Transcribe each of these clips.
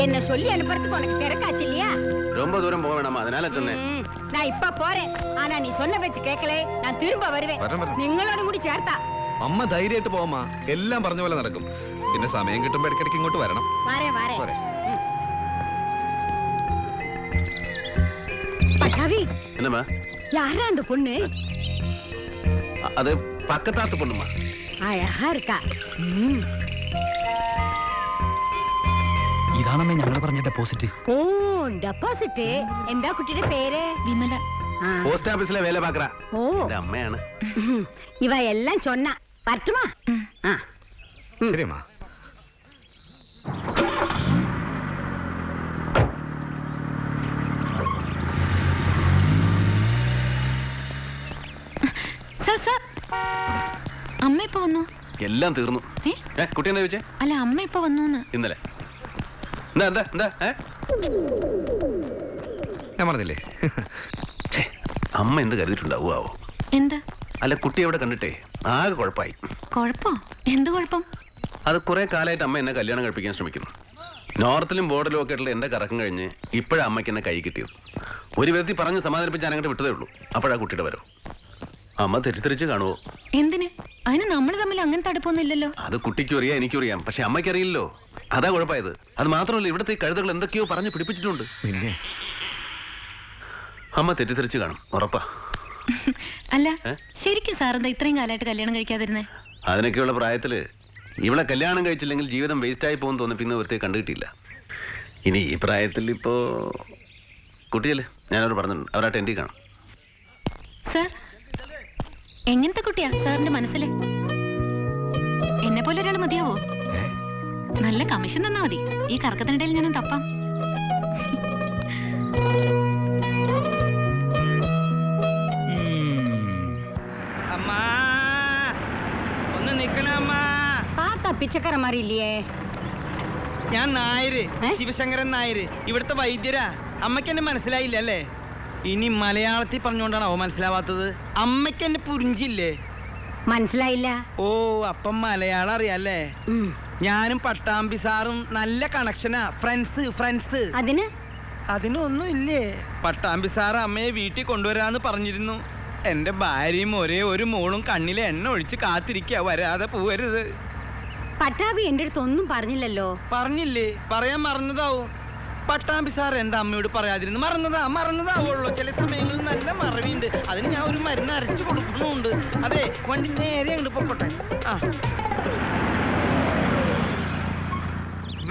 என்ன சொல்லி அனுப்புறதுக்கு உனக்கு திறக்காச்சு இல்லையா? ரொம்ப தூரம் போக வேணாமா, அதனால சொன்னேன். நான் இப்ப போறேன். ஆனா நீ சொன்ன பேச்சு கேட்கல, நான் திரும்ப வருவேன். നിങ്ങളോട് കൂടി ചേർത്താ. അമ്മ ധൈര്യമായിട്ട് പോവാ, എല്ലാം പറഞ്ഞ പോലെ നടക്കും. പിന്നെ സമയം കിട്ടുമ്പോ ഇടയ്ക്കിടയ്ക്ക് ഇങ്ങോട്ട് വരണം. പട്ടാവി, என்னம்மா யாரா அந்த பொண்ணு? அது பக்கத்தாத்து பொண்ணுமா. அழகா இருக்கா. ഇതാണമ്മേ ഞങ്ങൾ പറഞ്ഞ ഡെപ്പോസിറ്റ്. ഓ ഡെപ്പോസിറ്റ്. എന്താ കുട്ടിയുടെ പേര്? വിമല. പോസ്റ്റ് ഓഫീസിലെ വേല പാക്കറാ. ഓ അമ്മയാണ്. ഇവ എല്ലാം ചൊന്ന പറ്റുമാ? ശരിയമ്മാ. അമ്മ ഇപ്പൊ വന്നു. എല്ലാം തീർന്നു. കുട്ടി എന്താ ചോദിച്ചേ? അല്ല അമ്മ ഇപ്പൊ വന്നു. ഇന്നലെ എന്താ എന്താ ഞാൻ പറഞ്ഞില്ലേ, അമ്മ എന്ത് കരുതിട്ടുണ്ടാവോ? എന്ത്? അല്ല കുട്ടി എവിടെ കണ്ടിട്ടേ ആകെ കുഴപ്പമായി. കുഴപ്പോ? എന്ത് കുഴപ്പം? അത് കുറെ കാലമായിട്ട് അമ്മ എന്നെ കല്യാണം കഴിപ്പിക്കാൻ ശ്രമിക്കുന്നു. നോർത്തിലും ബോർഡിലും ഒക്കെ ആയിട്ടുള്ള എന്റെ കറക്കം കഴിഞ്ഞ് ഇപ്പോഴാ അമ്മയ്ക്ക് എന്നെ കൈ കിട്ടിയത്. ഒരു വിധത്തിൽ പറഞ്ഞ് സമാധാനിപ്പിച്ച് ഞാൻ അങ്ങോട്ട് വിട്ടതേ ഉള്ളൂ. അപ്പോഴാ കുട്ടിയുടെ വരവ്. അമ്മ തെറ്റിദ്ധരിച്ച് കാണുവോ? എന്തിന്? അതിന് നമ്മൾ തമ്മിൽ അങ്ങനത്തെ അടുപ്പൊന്നും ഇല്ലല്ലോ. അത് കുട്ടിക്കും അറിയാം, എനിക്കും അറിയാം. പക്ഷെ അമ്മയ്ക്ക് അറിയില്ലല്ലോ. അതാ കുഴപ്പമായത്. അത് മാത്രമല്ല, ഇവിടുത്തെ കഴുതകൾ എന്തൊക്കെയോ പറഞ്ഞു പിടിപ്പിച്ചിട്ടുണ്ട്. പിന്നെ അമ്മ തെറ്റിദ്ധരിച്ച് കാണും, ഉറപ്പാ. അല്ല ശരിക്കും സാറെന്താ ഇത്രയും കാലമായിട്ട് കല്യാണം കഴിക്കാതിരുന്നേ? അതിനൊക്കെയുള്ള പ്രായത്തില് ഇവിടെ കല്യാണം കഴിച്ചില്ലെങ്കിൽ ജീവിതം വേസ്റ്റായി പോകും തോന്നി പിന്നെ ഒരുത്തേ കണ്ടുകിട്ടിയില്ല. ഇനി ഈ പ്രായത്തിൽ ഇപ്പോ കുട്ടിയല്ലേ, ഞാനവർ പറഞ്ഞിട്ടുണ്ട്, അവരാ ടെൻറ്റി കാണും. സാർ എങ്ങനത്തെ കുട്ടിയാ സാറിന്റെ മനസ്സില്? എന്നെ പോലെ ഒരാൾ മതിയാവോ? നല്ല കമ്മീഷൻ തന്നാ മതി. ഈ കറക്കത്തിനിടയിൽ ഞാനും തപ്പാം. പിച്ചക്കറ മാറിയില്ലേ? ഞാൻ നായര്, ശിവശങ്കരൻ നായര്, ഇവിടുത്തെ വൈദ്യരാ. അമ്മയ്ക്ക് എന്നെ മനസ്സിലായില്ല അല്ലേ? ഇനി മലയാളത്തിൽ പറഞ്ഞുകൊണ്ടാണോ മനസ്സിലാവാത്തത്? അമ്മയ്ക്ക് എന്നെ പുരിഞ്ചില്ലേ? മനസ്സിലായില്ല. ഓ അപ്പം മലയാളം അറിയാല്ലേ? ഞാനും പട്ടാമ്പി സാറും നല്ല കണക്ഷനാ. ഫ്രണ്ട്സ്. അതിനൊന്നും ഇല്ലേ? പട്ടാമ്പി സാറ് അമ്മയെ വീട്ടിൽ കൊണ്ടുവരാന്ന് പറഞ്ഞിരുന്നു. എന്റെ ഭാര്യയും ഒരേ ഒരു മോളും കണ്ണിലെ എണ്ണ ഒഴിച്ച് കാത്തിരിക്കുക, വരാതെ പോവരുത്. പട്ടാമ്പി എന്റെ അടുത്ത് ഒന്നും പറഞ്ഞില്ലല്ലോ. പറഞ്ഞില്ലേ? പറയാൻ മറന്നതാവും. പട്ടാമ്പി സാർ എന്റെ അമ്മയോട് പറയാതിരുന്നു. മറന്നതാവുള്ളൂ. ചില സമയങ്ങളിൽ നല്ല മറവിയുണ്ട്. അതിന് ഞാൻ ഒരു മരുന്ന് അരച്ചു കൊടുക്കുന്നുണ്ട്. അതെ, വണ്ടി നേരെ അങ്ങോട്ട് പൊക്കോട്ടെ.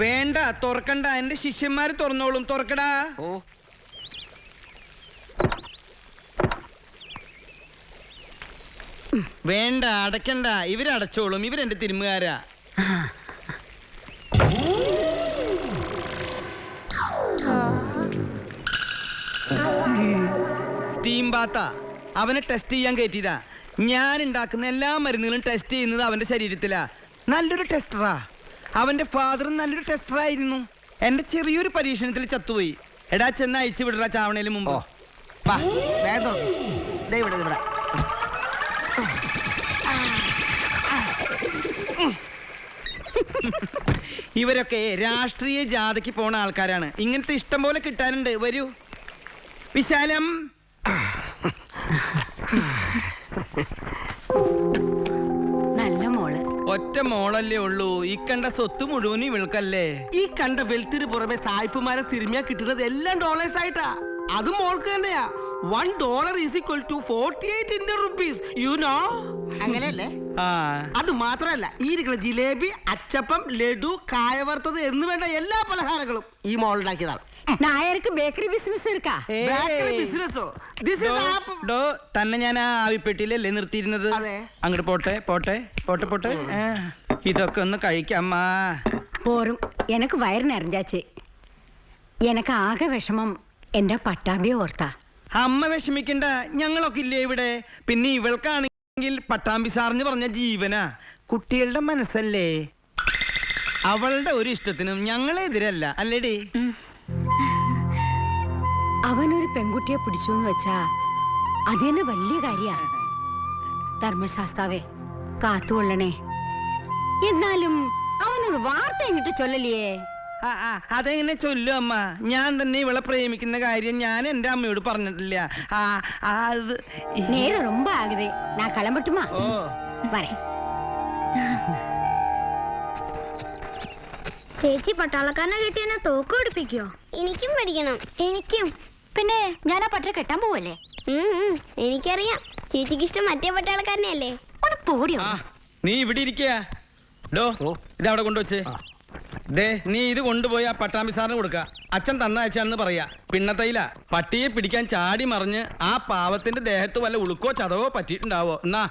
വേണ്ട, തുറക്കണ്ട. എന്റെ ശിഷ്യന്മാര് തുറന്നോളും. തുറക്കടാ. വേണ്ട, അടയ്ക്കണ്ട. ഇവരടച്ചോളും. ഇവരെന്റെ തിരുമുകാരാ. സ്റ്റീം ബാത്താ. അവനെ ടെസ്റ്റ് ചെയ്യാൻ കയറ്റിയതാ. ഞാൻ ഉണ്ടാക്കുന്ന എല്ലാ മരുന്നുകളും ടെസ്റ്റ് ചെയ്യുന്നത് അവന്റെ ശരീരത്തിലാ. നല്ലൊരു ടെസ്റ്ററാ. അവന്റെ ഫാദറും നല്ലൊരു ടെസ്റ്ററായിരുന്നു. എന്റെ ചെറിയൊരു പരീക്ഷണത്തിൽ ചത്തുപോയി. എടാ ചെന്ന് അയച്ചു വിടറാ ചാവണേലും മുമ്പ്. ഇവരൊക്കെ രാഷ്ട്രീയ ജാഥയ്ക്ക് പോണ ആൾക്കാരാണ്. ഇങ്ങനത്തെ ഇഷ്ടം പോലെ കിട്ടാനുണ്ട്. വരൂ. വിശാലം. നല്ല മോള്. ഒറ്റ മോളല്ലേ ഉള്ളൂ. ഈ കണ്ട സ്വത്ത് മുഴുവനും ഇവൾക്കല്ലേ? ഈ കണ്ട വെൽത്തിന് പുറമെ സായിപ്പുമാരെ സിനിമ കിട്ടുന്നത് എല്ലാം ഡോളേഴ്സ് ആയിട്ടാ. അത് മോൾക്ക് തന്നെയാ. $1 = 48 Indian rupees. You know? അങ്ങനെയല്ലേ? അത് മാത്രല്ല, ഈ ഇരിക്കുന്ന ജിലേബി, അച്ചപ്പം, ലഡു, കായവറുത്തത് എന്ന് വേണ്ട എല്ലാ പലഹാരങ്ങളും ഈ മോൾ ഉണ്ടാക്കിയതാണ്. നായർക്ക് ബേക്കറി ബിസിനസ് എടുക്കാ. തന്നെ ഞാൻ ആ ആവിപ്പെട്ടിയിലല്ലേ നിർത്തിയിരുന്നത്? അങ്ങോട്ട് പോട്ടെ. ഇതൊക്കെ ഒന്ന് കഴിക്കാമ്മാ. പോറും. എനക്ക് വയറ് നിറഞ്ഞാച്ച്. എനക്ക് ആകെ വിഷമം എന്റെ പട്ടാമ്പിയെ ഓർത്താ. അമ്മ വിഷമിക്കണ്ട, ഞങ്ങളൊക്കെ ഇല്ലേ ഇവിടെ. പിന്നെ ഇവൾക്കാണെങ്കിൽ പട്ടാമ്പി സാറിന് പറഞ്ഞ ജീവനാ. കുട്ടികളുടെ മനസ്സല്ലേ. അവളുടെ ഒരു ഇഷ്ടത്തിനും ഞങ്ങളെതിരല്ല, അല്ലേടി? അവനൊരു പെൺകുട്ടിയെ പിടിച്ചു എന്ന് വെച്ചാ അതിന് വലിയ കാര്യ. ധർമ്മശാസ്താവേ കാത്തുകൊള്ളണേ. എന്നാലും അവനൊരു വാർത്ത എങ്ങിട്ട് ചൊല്ലലിയേ. അതെങ്ങനെ ചൊല്ലും അമ്മ? ഞാൻ തന്നെ ഇവളെ പ്രേമിക്കുന്ന കാര്യം ഞാൻ എന്റെ അമ്മയോട് പറഞ്ഞിട്ടില്ല. അത് നേരെ ரொம்ப ആകുതേ ഞാൻ കളമ്പട്ടുമാ ഓ വരേ. ചേച്ചി പട്ടാളക്കാരനെ കിട്ടിയെന്നെ തോക്ക് പഠിപ്പിക്കോ? എനിക്കും പഠിക്കണം. എനിക്കും. പിന്നെ ഞാൻ ആ പട്ടരെ കെട്ടാൻ പോവല്ലേ? എനിക്കറിയാം, ചേച്ചിക്ക് ഇഷ്ടം മറ്റേ പട്ടാളക്കാരനെ അല്ലേ? ഒന്ന് പോടിയോ. നീ ഇവിടെ ഇരിക്കുക. ഡോ ഇതവിടെ കൊണ്ടുവച്ചേ. ദേ നീ ഇത് കൊണ്ടുപോയി ആ പട്ടാമ്പി സാറിന് കൊടുക്ക. അച്ഛൻ തന്ന അയച്ചാണെന്ന് പറയാ. പിന്നത്തയില പട്ടിയെ പിടിക്കാൻ ചാടി മറിഞ്ഞ് ആ പാവത്തിന്റെ ദേഹത്ത് വല്ല ഉളുക്കോ ചതവോ പറ്റിയിട്ടുണ്ടാവോ? എന്നാ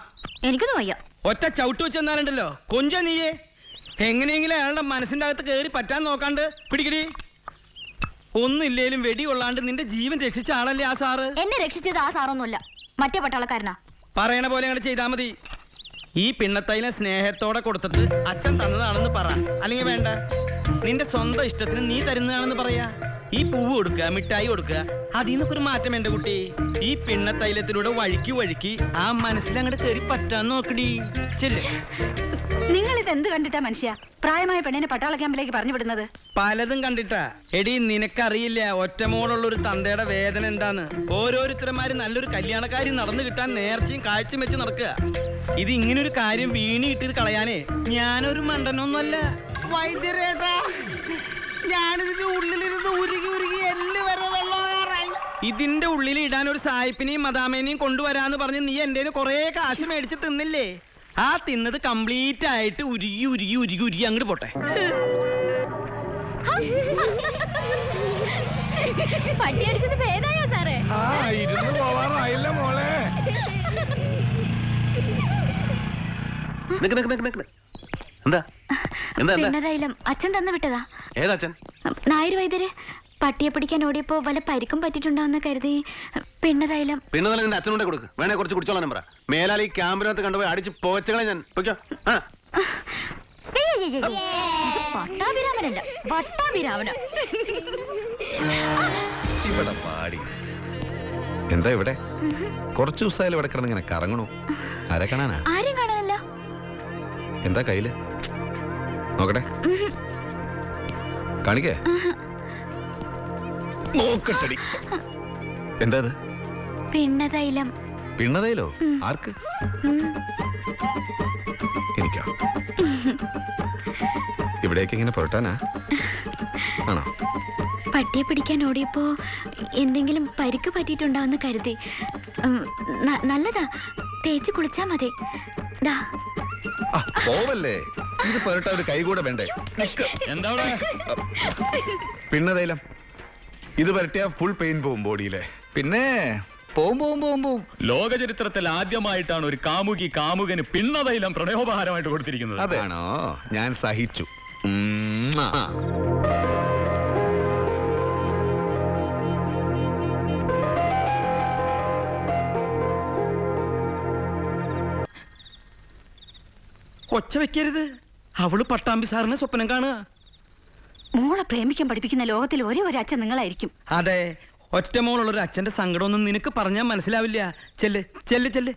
എനിക്കൊന്നും വയ്യ. ഒറ്റ ചവിട്ട് വെച്ചെന്നാലുണ്ടല്ലോ കൊഞ്ച നീയേ. എങ്ങനെയെങ്കിലും അയാളുടെ മനസ്സിന്റെ അകത്ത് കയറി പറ്റാൻ നോക്കാണ്ട് പിടിക്കടി. ഒന്നുമില്ലേലും വെടി കൊള്ളാണ്ട് നിന്റെ ജീവൻ രക്ഷിച്ച ആളല്ലേ ആ സാറ്? എന്നെ രക്ഷിച്ചത് ആ സാറൊന്നുമല്ല, മറ്റേ പട്ടാളക്കാരനാ. പറയണ പോലെ അങ്ങോട്ട് ചെയ്താൽ മതി. ഈ പിണ്ണത്തൈലം സ്നേഹത്തോടെ കൊടുത്തിട്ട് അച്ഛൻ തന്നതാണെന്ന് പറ. അല്ലെങ്കിൽ വേണ്ട, നിന്റെ സ്വന്തം ഇഷ്ടത്തിന് നീ തരുന്നതാണെന്ന് പറയാ. ഈ പൂവ് കൊടുക്കുക, മിഠായി കൊടുക്കുക, അതിൽ നിന്നൊക്കെ ഒരു മാറ്റം എന്റെ കുട്ടി. ഈ പിണ്ണത്തൈലത്തിലൂടെ വഴുക്കി വഴുക്കി ആ മനസ്സിൽ അങ്ങോട്ട് കയറി പറ്റാൻ നോക്കടി. ശരി. നിങ്ങൾ ഇത് എന്ത് കണ്ടിട്ടാ മനുഷ്യ പ്രായമായ പെണ്ണിനെ പട്ടാള ക്യാമ്പിലേക്ക് പറഞ്ഞു വിടുന്നത്? പലതും കണ്ടിട്ടാ. എടി നിനക്കറിയില്ല ഒറ്റമോളുള്ള ഒരു തന്തയുടെ വേദന എന്താന്ന്. ഓരോരുത്തരന്മാര് നല്ലൊരു കല്യാണക്കാരി നടന്നു കിട്ടാൻ നേർച്ചയും കാഴ്ചയും വെച്ച് നടക്കുക. ഇത് ഇങ്ങനൊരു കാര്യം വീണി ഇട്ടിട്ട് കളയാനേ ഞാനൊരു മണ്ടനൊന്നുമല്ല. വൈദ്യരേട്ടാ, ഞാനിതിന്റെ ഉള്ളിലിരുന്ന് ഉരുകി ഉരുകി എല്ല് വരെ വെള്ളമാറായി. ഇതിന്റെ ഉള്ളിൽ ഇടാൻ ഒരു സായിപ്പിനെയും മദാമേനെയും കൊണ്ടുവരാന്ന് പറഞ്ഞ് നീ എന്റെ കൊറേ കാശ് മേടിച്ച് തിന്നില്ലേ? ആ തിന്നത് കംപ്ലീറ്റ് ആയിട്ട് ഉരുകി ഉരുകി ഉരുകി ഉരുകി അങ്ങോട്ട് പോട്ടെ. പട്ടിയടിച്ചത് ഭേദായോ സാറേ? പോവാറായില്ല മോളെ. നിക്ക് നിക്ക് നിക്ക് നിക്ക്. എന്താ എന്താ എന്താ? പിന്നതൈലം അച്ഛൻ തന്നു വിട്ടതാ. ഏതാച്ചൻ? നായർ വൈദ്യര് പട്ടിയെ പിടിക്കാൻ ഓടിയപ്പോ വല്ല പരിക്കും പറ്റിട്ടുണ്ടാവുന്ന കരുതി പിന്നതൈലം. പിന്നെ നല്ല നിന്റെ അച്ഛനോടെ കൊടുക്ക്. വേണേ കുറച്ച് കുടിച്ചോളാൻ പറ. മേലാൽ ഈ ക്യാമ്പിനകത്ത് കണ്ടുപോയി അടിച്ച് പോച്ചകളെ ഞാൻ പൊയ്ക്കോ. പട്ടാഭിരാമനല്ല, വട്ടാഭിരാമന. ഇവിടെ പാടി. എന്താ ഇവിടെ കുറച്ചു ദിവസമായാലും ഇവിടെ കിടന്ന് ഇങ്ങനെ കറങ്ങണു. ആരെ കാണാനാ? ആരും കാണാനല്ല. എന്താ കയ്യില്? നോക്കട്ടെ, കാണിക്കേ. നോക്കട്ടടി. എന്താ ഇത്? പിന്നതൈലം. പിണ്ണതയിലോ? ആർക്ക്? എനിക്കാ? ഇവിടേക്ക് ഇങ്ങനെ പുരട്ടാനാ ആണോ? പട്ടിയെ പിടിക്കാൻ ഓടിയപ്പോ എന്തെങ്കിലും പരിക്ക് പറ്റിയിട്ടുണ്ടാവുന്ന കരുതി. നല്ലതാ, തേച്ച് കുളിച്ചാ മതി. ദാ. പോവല്ലേ, ഇത് പുരട്ട ഒരു കൈ കൂടെ വേണ്ടേ? എന്താ പിണ്ണതൈലം ഇത് പുരട്ടിയ ഫുൾ പെയിൻ പോവും ബോഡിയിലെ. പിന്നെ പോവും. ലോക ചരിത്രത്തിൽ ആദ്യമായിട്ടാണ് ഒരു കാമുകി കാമുകന് പിണ്ണതൈലം പ്രണയോപഹാരമായിട്ട് കൊടുത്തിരിക്കുന്നത്. അതാണോ? ഞാൻ സഹിച്ചു. ഒച്ച വെക്കരുത്. അവള് പട്ടാമ്പി സാറിനെ സ്വപ്നം കാണുക. മോളെ പ്രേമിക്കാൻ പഠിപ്പിക്കുന്ന ലോകത്തിൽ ഒരേ ഒരു അച്ഛൻ നിങ്ങളായിരിക്കും. അതെ, ഒറ്റമോളുള്ള ഒരു അച്ഛന്റെ സങ്കടമൊന്നും നിനക്ക് പറഞ്ഞാൽ മനസ്സിലാവില്ല. ചെല്ല് ചെല്ല് ചെല്ല്.